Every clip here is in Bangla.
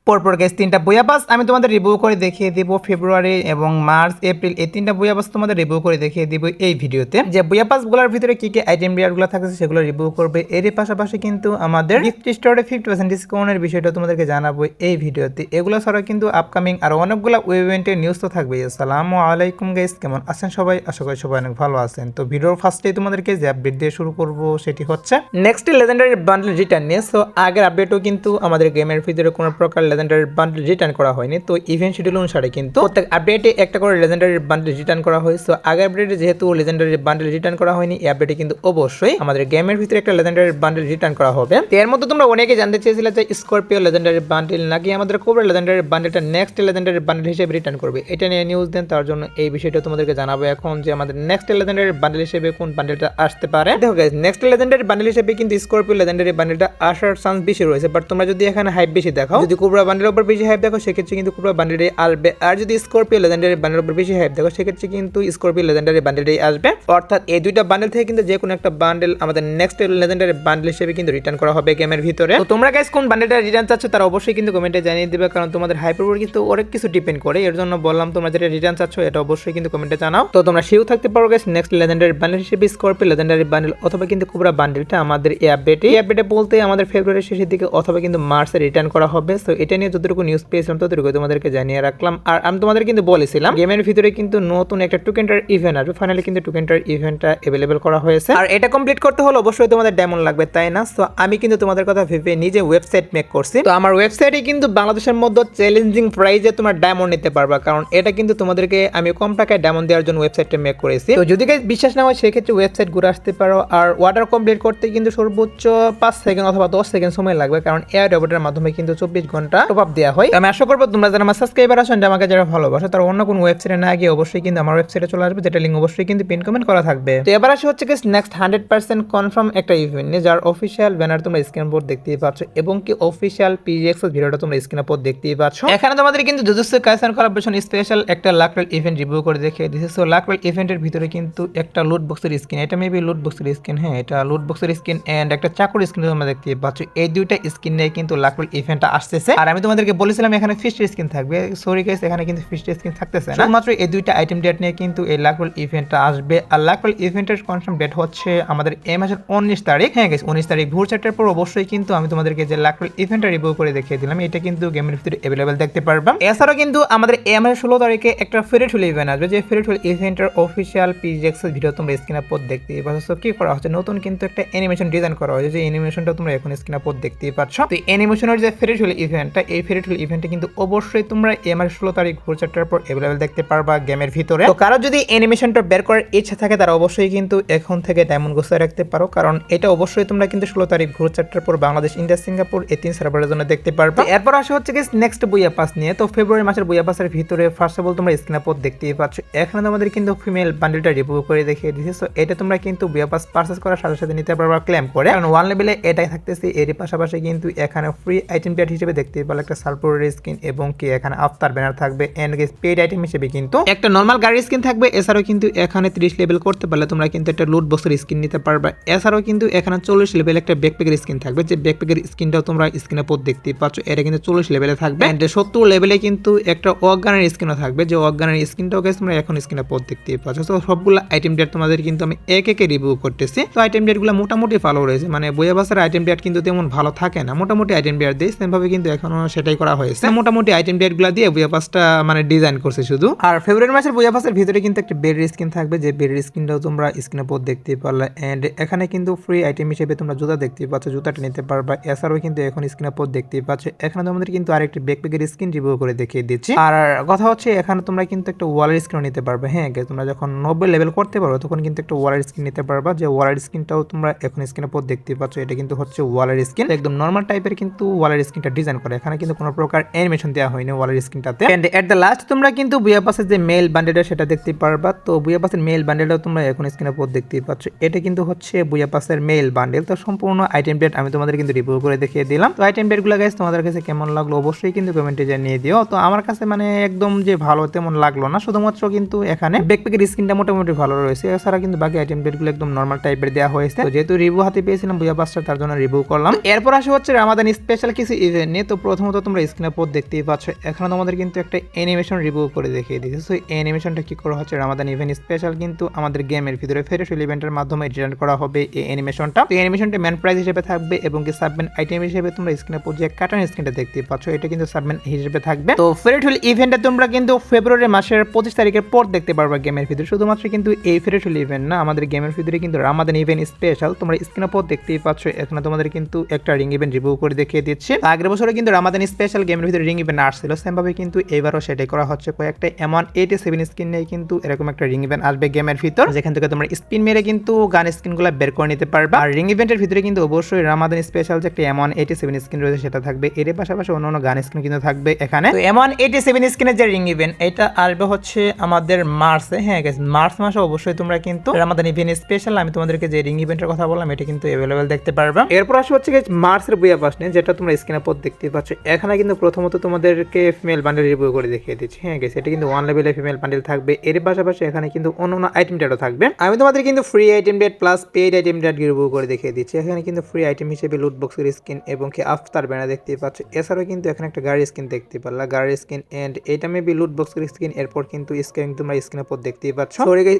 পরপর গাইস তিনটা বইয়া পাস আমি তোমাদের রিভিউ করে দেখিয়ে দিব ফেব্রুয়ারি এবং মার্চ এপ্রিল এই তিনটা বইয়া পাস তোমাদের রিভিউ করে দেখিয়ে দিব এই ভিডিওতে। যে বইয়া পাসগুলোর ভিতরে কি কি আইটেম বিয়ারগুলো থাকছে সেগুলো রিভিউ করবে। এর পাশাপাশি কিন্তু আমাদের গিফট স্টোরে 50% ডিসকাউন্টের বিষয়টা তোমাদেরকে জানাবো এই ভিডিওতে। এগুলো ছাড়া কিন্তু আপকামিং আর অনেকগুলো ইভেন্টের নিউজ তো থাকবে। আসসালামু আলাইকুম গাইস, কেমন আছেন সবাই? আশা করি সবাই অনেক ভালো আছেন। তো ভিডিওর ফার্স্টেই তোমাদেরকে যে আপডেট দিয়ে শুরু করব সেটি হচ্ছে নেক্সট লেজেন্ডারি বান্ডেল রিটার্ন নিয়ে। সো আগের আপডেটও কিন্তু আমাদের গেমের ভিতরে কোনো প্রকার লেজেন্ডারি বান্ডেল রিটার্ন করা হয়নি। তো ইভেন্ট শিডিউল অনুসারে কিন্তু প্রত্যেক আপডেটে একটা করে লেজেন্ডারি বান্ডেল রিটার্ন করা হয়। সো আগের আপডেটে যেহেতু লেজেন্ডারি বান্ডেল রিটার্ন করা হয়নি, এই আপডেটে কিন্তু অবশ্যই আমাদের গেমের ভিতরে একটা লেজেন্ডারি বান্ডেল রিটার্ন করা হবে। এর মধ্যে তোমরা অনেকে জানতে চেয়েছিলে যে স্করপিও লেজেন্ডারি বান্ডেল নাকি আমাদের কোবরা লেজেন্ডারি বান্ডেলটা নেক্সট লেজেন্ডারি বান্ডেল হিসেবে রিটার্ন করবে, এটা নিয়ে নিউজ দেন। তার জন্য এই বিষয়টা তোমাদেরকে জানাবো এখন যে আমাদের নেক্সট লেজেন্ডারি বান্ডেল হিসেবে কোন বান্ডেলটা আসতে পারে। দেখো গাইস, নেক্সট লেজেন্ডারি বান্ডেল হিসেবে কিন্তু স্করপিও লেজেন্ডারি বান্ডেলটা আসার চান্স বেশি রয়েছে। বাট তোমরা যদি এখানে হাইপ বেশি দেখো, যদি কোবরা বান্ডেলের উপর বেশি হাইপ দেখো সেক্ষেত্রে কিন্তু কোবরা বান্ডেলটাই আসবে। আর যদি স্করপিও লেজেন্ডারি বান্ডেলের উপর বেশি হাইপ দেখো সেক্ষেত্রে কিন্তু স্করপিও লেজেন্ডারি বান্ডেলটাই আসবে। অর্থাৎ এই দুইটা বান্ডেল থেকে কিন্তু যে কোনো একটা বান্ডেল আমাদের নেক্সট লেজেন্ডারি বান্ডেল হিসেবে কিন্তু রিটার্ন করা হবে গেমের ভিতরে। তো তোমরা গাইস কোন বান্ডেলটা রিটার্ন চাচ্ছ তারা অবশ্যই কিন্তু কমেন্টে জানিয়ে দিবে, কারণ তোমাদের হাইপের উপর কিন্তু অনেক কিছু ডিপেন্ড করে। এর জন্য বললাম তোমরা যেটা রিটার্ন চাচ্ছ এটা অবশ্যই কিন্তু কমেন্টে জানাও। তো তোমরা শিও থাকতে পারো গাইস নেক্সট লেজেন্ডারি বান্ডেল হিসেবে স্করপিও লেজেন্ডারি বান্ডেল অথবা কিন্তু কোবরা বান্ডেলটা আমাদের এই আপডেটে বলতে আমাদের ফেব্রুয়ারির শেষের দিকে অথবা কিন্তু মার্চে রিটার্ন করা হবে। সো এটা নিয়ে যতটুকু নিউজ পেয়েছিলাম ততটুকু তোমাদেরকে জানিয়ে রাখলাম। আর আমি তোমাদের কিন্তু বলেছিলাম গেমের ভিতরে কিন্তু নতুন একটা টোকেনটার ইভেন্ট আসবে। ফাইনালি কিন্তু টোকেনটার ইভেন্টটা अवेलेबल করা হয়েছে। আর এটা কমপ্লিট করতে হলে অবশ্যই তোমাদের ডায়মন্ড লাগবে, তাই না? সো আমি কিন্তু তোমাদের কথা ভেবে নিজে ওয়েবসাইট মেক করছি। তো আমার ওয়েবসাইটে কিন্তু বাংলাদেশের মধ্যে চ্যালেঞ্জিং প্রাইজে তোমার ডায়মন্ড নিতে পারবা, কারণ এটা কিন্তু তোমাদেরকে আমি কম টাকায় ডায়মন্ড দেওয়ার জন্য ওয়েবসাইটটা মেক করেছি। তো যদি গাইস বিশ্বাস না হয় সেক্ষেত্রে ওয়েবসাইট ঘুরে আসতে পারো। আর ওয়াটার কমপ্লিট করতে কিন্তু সর্বোচ্চ 5 সেকেন্ড অথবা 10 সেকেন্ড সময় লাগবে, কারণ এয়ার রোবটের মাধ্যমে কিন্তু 24 ঘন্টা টপ আপ দেওয়া হয়। আমি আশা করবো তোমরা যারা আমার সাবস্ক্রাইবার আছেন, আমাকে যারা ভালোবাসো, তারা অন্য কোনো ওয়েবসাইটে না গিয়ে অবশ্যই কিন্তু আমার ওয়েবসাইটে চলে আসবে, যেটা লিঙ্ক অবশ্যই কিন্তু পিন কমেন্ট করা থাকবে। তো এবার আসে হচ্ছে গাইস নেক্সট 100% কনফার্ম একটা ইভেন্ট নিয়ে, যার অফিশিয়াল ব্যানার তোমরা স্ক্রিন বোর্ড দেখতেই পাচ্ছ এবং কি অফিশিয়াল পিজিএক্স ভিডিওটা তোমরা স্ক্রিন বোর্ড দেখতেই পাচ্ছ। এখানে তোমাদের কিন্তু জুজুৎসু কাইসেন কোলাবোরেশন স্পেশাল একটা লাকরেল ইভেন্ট রিভিউ করে দেখিয়ে দিয়েছে। সো লাকরেল ইভেন্টের ভিতরে কিন্তু একটা লুট বক্সের স্কিন, এটা মেবি লুট বক্সের স্কিন, হ্যাঁ এটা লুট বক্সের স্কিন এন্ড একটা চাকুর স্কিন তোমরা দেখতেই পাচ্ছ। এই দুইটা স্কিন নিয়ে কিন্তু লাকরেল ইভেন্টটা আসতেছে। আর আমি তোমাদেরকে বলেছিলাম এখানে ফিস্টের স্কিন থাকবে। সরি গাইস, এখানে কিন্তু ফিস্টের স্কিন থাকতেছে না, শুধুমাত্র এই দুইটা আইটেম ডেট নিয়ে কিন্তু এই লাকরেল ইভেন্টটা আসবে। আর লাকরেল ইভেন্টের কনফার্ম ডেট হচ্ছে আমাদের এই মাসের 19 তারিখ। হ্যাঁ গাইস, 19 তারিখ ভোর 4টার পর অবশ্যই কিন্তু আমি তোমাদেরকে যে লাকরেল ইভেন্টটা রিভিউ করে দেখিয়ে দিলাম এটা কিন্তু গেমের ভিতরে अवेलेबल দেখতে পারবা। এছাড়াও কিন্তু আমাদের এই মাসের 16 তারিখে একটা ফেরিট হুল ইভেন্ট আসবে, যে ফেরিট হুল ইভেন্টের অফিশিয়াল পিজিএক্স ভিডিও তোমরা স্ক্রিনে পর দেখতেই পাচ্ছ। কি করা হচ্ছে, নতুন কিন্তু একটা অ্যানিমেশন ডিজাইন করা হয়েছে, যে অ্যানিমেশনটা তোমরা এখন স্ক্রিনে পর দেখতেই পাচ্ছ। তো অ্যানিমেশনের যে ফেরিট হুল ইভেন্টটা, এই ফেরিট হুল ইভেন্টে কিন্তু অবশ্যই তোমরা এই মাসের 16 তারিখ ভোর 4টার পর अवेलेबल দেখতে পারবা গেমের ভিতরে। তো কারো যদি অ্যানিমেশনটা বের করার ইচ্ছা থাকে তারা অবশ্যই কিন্তু এখন থেকে ডায়মন্ড গোছায় রাখতে পারো, কারণ এটা অবশ্যই তোমরা কিন্তু 16 তারিখ ভোর 4টার পর বাংলাদেশ, ইন্ডিয়া, সিঙ্গাপুর এই 3 সার্ভারের জন্য দেখতে পারবা। এরপর আসা হচ্ছে গাইস নেক্সট বইয়া পাস নিয়ে। তো ফেব্রুয়ারি মাসের বইয়া পাসের ভিতরে ফার্স্ট অফ অল তোমরা স্ক্রিনে পর দেখতেই পাচ্ছ। এখানে তোমাদের কিন্তু ফিমেল বান্ডেলটা রিভিউ করে দেখিয়ে দিয়েছে। সো এটা তোমরা কিন্তু বইয়া পাস পারচেজ করার সাথে সাথে নিতে পারবা ক্লেম করে, কারণ 1 লেভেলে এটাই থাকতেছে। এর পাশাপাশি কিন্তু এখানে ফ্রি আইটেম প্যাড হিসেবে দেখতেই পারলে একটা সালপুরের স্কিন এবং কি এখানে আফতার ব্যানার থাকবে এন্ড গাইস পেড আইটেম হিসেবে কিন্তু একটা নরমাল গাড়ির স্কিন থাকবে। এছাড়াও কিন্তু এখানে 30 লেভেল করতে পারলে তোমরা কিন্তু একটা লুট বক্সের স্কিন নিতে পারবা। এছাড়াও কিন্তু এখানে 40 লেভেল একটা ব্যাকপ্যাকের স্কিন থাকবে, যে ব্যাকপ্যাকের স্কিনটাও তোমরা স্ক্রিনে পর দেখতেই পাচ্ছ। এটা কিন্তু 40 লেভেলে থাকবে এন্ড 70 লেভেলে কিন্তু একটা ওয়াগানের স্কিনও থাকবে, যে ওয়াগানের স্কিনটাও গাইস তোমরা এখন স্ক্রিনে পর দেখতেই পাচ্ছ। তো সবগুলো আইটেম ডেট তোমাদের কিন্তু আমি এক একে রিভিউ করতেছি। তো আইটেম ডেটগুলো মোটামুটি ভালো রয়েছে, মানে বইয়া বাসের আইটেম ডেট কিন্তু তেমন ভালো থাকে না, মোটামুটি আইটেম ডেট দিয়ে সেম ভাবে কিন্তু এখনো সেটাই করা হয়েছে। মোটামুটি আইটেম ডেটগুলো দিয়ে বইয়া পাসটা মানে ডিজাইন করছে শুধু। আর ফেব্রুয়ারি মাসের বইয়া পাসের ভিতরে কিন্তু একটা বেডের স্কিন থাকবে, যে বেডের স্কিনটাও তোমরা স্ক্রিনে পর দেখতেই পারলে এন্ড এখানে কিন্তু ফ্রি আইটেম হিসেবে তোমরা জুতা দেখতেই পাচ্ছ, জুতাটা নিতে পারবা। এছাড়াও কিন্তু এখন স্ক্রিনে পর দেখতেই পাচ্ছ এখানে তোমাদের কিন্তু আরেকটি ব্যাকপ্যাকের স্কিন রিভিউ করে দেখিয়ে দিচ্ছি। আর কথা হচ্ছে এখানে তোমরা কিন্তু একটা ওয়ালের স্কিনও নিতে পারবে। হ্যাঁ তোমরা যখন 90 লেভেল করতে পারো তখন কিন্তু একটা ওয়ালের স্কিন নিতে পারবা, যে ওয়ালের স্কিনটাও তোমরা এখন স্ক্রিনে পর দেখতেই পাচ্ছ। এটা কিন্তু হচ্ছে ওয়ালের স্কিন, একদম নরমাল টাইপের কিন্তু ওয়ালের স্কিনটা ডিজাইন করে, এখানে কিন্তু কোনো প্রকার অ্যানিমেশন দেওয়া হয়নি ওয়ালের স্কিনটাতে। এন্ড এট দ্য লাস্ট তোমরা কিন্তু বুয়া পাসের যে মেল বান্ডেলটা সেটা দেখতে পারবা। তো বুয়া পাসের মেল বান্ডেলটাও তোমরা এখন স্ক্রিনে পর দেখতেই পাচ্ছ। এটা কিন্তু হচ্ছে বুয়া পাসের মেল বান্ডেল। তো সম্পূর্ণ আইটেম ডেট আমি তোমাদের কিন্তু রিভিউ করে দেখিয়ে দিলাম। তো আইটেম ডেটগুলো গাইস তোমাদের কাছে কেমন লাগলো অবশ্যই কিন্তু কমেন্টে জানিয়ে দিও। তো আমার কাছে মানে একদম যে ভালো তেমন লাগলো না, শুধুমাত্র কিন্তু এখানে ব্যাকপ্যাকের স্কিনটা মোটামুটি ভালো রয়েছে। এছাড়া কিন্তু বাকি আইটেম ডেটগুলো একদম নরমাল টাইপের দেওয়া হয়েছে। তো যেহেতু রিভিউ হাতে পেয়েছিলাম বুয়া পাসটা, তার জন্য রিভিউ করলাম। এরপর আসে হচ্ছে রামাদান স্পেশাল কিছু ইভেন্ট নিয়ে। তো প্রথমত তোমরা স্ক্রিনের পর দেখতেই পাচ্ছ, এখানে তোমাদের কিন্তু একটা অ্যানিমেশন রিভিউ করে দেখিয়ে দিয়েছে। সো এই অ্যানিমেশনটা কি করা হচ্ছে, রামাদান ইভেন্ট স্পেশাল কিন্তু আমাদের গেমের ভিতরে ফেরিশিল ইভেন্টের মাধ্যমে ডিজাইন করা হবে এই অ্যানিমেশনটা। তো এই অ্যানিমেশনটা মেন প্রাইস হিসেবে থাকবে এবং কি সাবমেন আইটেম হিসেবে তোমরা স্ক্রিনের পর যে কার্টুন স্ক্রিনটা দেখতেই পাচ্ছ, এটা কিন্তু সাবমেন হিসেবে থাকবে। তো ফেরিশিল ইভেন্টটা তোমরা কিন্তু ফেব্রুয়ারি মাসের 25 তারিখের পর দেখতে পারবে গেমের ভিতরে। শুধুমাত্র কিন্তু এই ফেরিশিল ইভেন্ট না, আমাদের গেমের ভিতরে কিন্তু রামাদান ইভেন্ট স্পেশাল তোমরা স্ক্রিনের পর দেখতেই পাচ্ছ। এখানে তোমাদের কিন্তু একটা রিং ইভেন্ট রিভিউ করে দেখিয়ে দিচ্ছে। আগের বছরে কিন্তু রামাদান স্পেশাল গেমের ভিতরে রিং ইভেন্ট আসছিল, সেম ভাবে কিন্তু এবারও সেটাই করা হচ্ছে। কয়েকটা M187 স্কিন নিয়ে কিন্তু এরকম একটা রিং ইভেন্ট আসবে গেমের ভিতর, যেখান থেকে তোমরা স্পিন মেরে কিন্তু গান স্কিনগুলো বের করে নিতে পারবে। আর রিং ইভেন্টের ভিতরে কিন্তু অবশ্যই রামাদান স্পেশাল যে একটা M187 স্কিন রয়েছে সেটা থাকবে, এর পাশাপাশি অন্যান্য গান স্কিন কিন্তু থাকবে এখানে। তো M187 স্কিনের যে রিং ইভেন্ট এটা আসবে হচ্ছে আমাদের মার্চে। হ্যাঁ গাইস, মার্চ মাসে অবশ্যই তোমরা কিন্তু রামাদান ইভেন্ট স্পেশাল আমি তোমাদেরকে যে রিং ইভেন্টের কথা বললাম এটা কিন্তু अवेलेबल দেখতে পারবে। এরপর আসবে হচ্ছে গাইস মার্চের বুয়া পাস নিয়ে, যেটা তোমরা স্ক্রিনের পর দেখতে পাচ্ছ। এখানে কিন্তু প্রথমত তোমাদেরকে ফিমেল বান্ডেল রিভিউ করে দেখিয়ে দিচ্ছি। হ্যাঁ গাইস, এটা কিন্তু 1 লেভেলের ফিমেল বান্ডেল থাকবে, এর পাশাপাশি এখানে কিন্তু অন্যান্য আইটেম ডেটও থাকবে। আমি তোমাদের কিন্তু free item date plus paid item date review করে দেখিয়ে দিচ্ছি। এখানে কিন্তু ফ্রি আইটেম হিসেবে লুট বক্সের স্কিন এবং কি আফতার ব্যানার দেখতে পাচ্ছ। এছাড়াও কিন্তু এখানে একটা গাড়ির স্কিন দেখতে পারলা, গাড়ির স্কিন এন্ড এটা মেবি লুট বক্সের স্কিন। এরপর কিন্তু স্কাইং তোমরা স্ক্রিনের পর দেখতেই পাচ্ছ। সরি গাইস,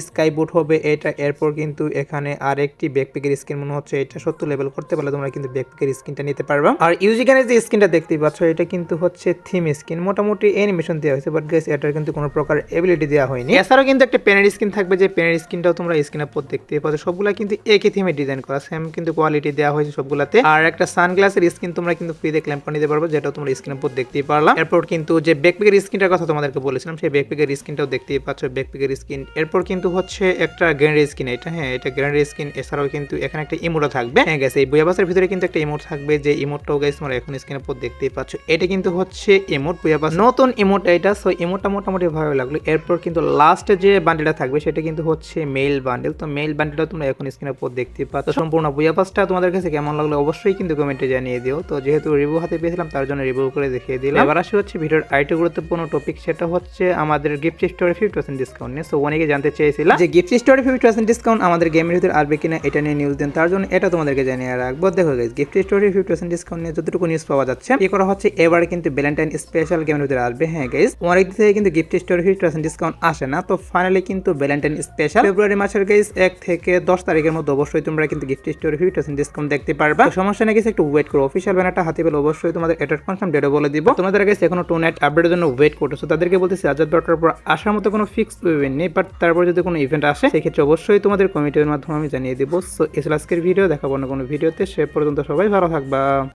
স্কাই বুট হবে এটা। এরপর কিন্তু এখানে আরেকটি ব্যাকপ্যাকের স্কিন মনে হচ্ছে এটা 70 লেভেল করতে পারলে তোমরা কিন্তু ব্যাকপ্যাকের স্কিনটা নিতে পারবে। আর ইউজিগানের যে স্কিনটা দেখতেই পাচ্ছ এটা কিন্তু হচ্ছে থিম স্কিন, মোটামুটি অ্যানিমেশন দেওয়া হয়েছে, বাট গাইস এটার কিন্তু কোনো প্রকার এবিলিটি দেওয়া হয়নি। এছাড়াও কিন্তু একটা পেনের স্কিন থাকবে, যে পেনের স্কিনটাও তোমরা স্ক্রিনের পর দেখতেই পাচ্ছ। সবগুলা কিন্তু একই থিমে ডিজাইন করা, সেম কিন্তু কোয়ালিটি দেওয়া হয়েছে সবগুলাতে। আর একটা সানগ্লাসের স্কিন তোমরা কিন্তু ফ্রিতে ক্লেম করে নিতে পারবে, যেটা তোমরা স্ক্রিনের পর দেখতেই পারলাম। এরপর কিন্তু যে ব্যাকপ্যাকের স্কিনটার কথা তোমাদেরকে বলেছিলাম, সেই ব্যাকপ্যাকের স্কিনটাও দেখতেই পাচ্ছ, ব্যাকপ্যাকের স্কিন। এরপর কিন্তু হচ্ছে একটা গ্র্যান্ড স্কিন এটা। হ্যাঁ, এটা গ্র্যান্ড স্কিন। এছাড়াও কিন্তু এখানে একটা ইমোটও থাকবে। হ্যাঁ গাইস, এই বুয়াবাসের ভিতরে কিন্তু একটা ইমোট থাকবে, যে ইমোটটাও গাইস তোমরা এখন স্ক্রিনের পর দেখতেই পাচ্ছ। এটা কিন্তু হচ্ছে ইমোট, বুয়াবাস নতুন ইমোট এটা। সো ইমোটটা মোটামুটি ভালো লাগলো। এরপর কিন্তু লাস্ট যে বান্ডেলটা থাকবে সেটা কিন্তু হচ্ছে মেইল বান্ডেল। তো মেইল বান্ডেলটা তোমরা এখন স্ক্রিনের পর দেখতেই পাচ্ছ। সম্পূর্ণ বুয়াবাসটা তোমাদের কাছে কেমন লাগলো অবশ্যই কিন্তু কমেন্টে জানিয়ে দিও। তো যেহেতু রিভিউ হাতে পেয়েছিলাম তার জন্য রিভিউ করে দেখিয়ে দিলাম। এবার আসি হচ্ছে ভিডিওর আরেকটা গুরুত্বপূর্ণ টপিক, সেটা হচ্ছে আমাদের গিফট স্টোরে 50% ডিসকাউন্ট নিয়ে। সো অনেকে জানতে চেয়েছিলাম যে গিফট স্টোরে 50% ডিসকাউন্ট আমাদের গেমের ভিতরে আসবে কিনা, এটা নিয়ে নিউজ দেন, তার জন্য এটা তোমাদেরকে জানিয়ে রাখবো। দেখো গাইস, গিফট স্টোরে 50% ডিসকাউন্ট নিয়ে যতটুকু নিউজ পাওয়া যাচ্ছে কি করা হচ্ছে, এবারে কিন্তু ভ্যালেন্টাইন স্পেশাল গেমের ভিতরে আসবে। হ্যাঁ গাইস, অনেক দিন থেকে কিন্তু গিফট স্টোরে 50% ডিসকাউন্ট আসে না, তো ফাইনালি কিন্তু ভ্যালেন্টাইন স্পেশাল ফেব্রুয়ারি মাসের গাইস 1 থেকে 10 তারিখের মধ্যে অবশ্যই তোমরা কিন্তু গিফট স্টোরে 50% ডিসকাউন্ট দেখতে পারবা। সমস্যা নেই গাইস, একটু ওয়েট করো। অফিশিয়াল ব্যানারটা হাতে পেলে অবশ্যই তোমাদের এটার কনফার্ম ডেটও বলে দিব। তোমাদের গাইস এখনো 2 নাইট আপডেটের জন্য ওয়েট করতেছো, তাদেরকে বলতেছি আজাদ ডটার পর আসার মতো কোনো ফিক্সড ইভেন্ট নেই, বাট তারপর যদি কোনো ইভেন্ট আসে সেক্ষেত্রে অবশ্যই তোমাদের কমিটির মাধ্যমে আমি জানিয়ে দেবো। সো এই ছিল আজকের ভিডিও, দেখাবো না কোনো ভিডিওতে। সে পর্যন্ত সবাই ভালো থাকবা।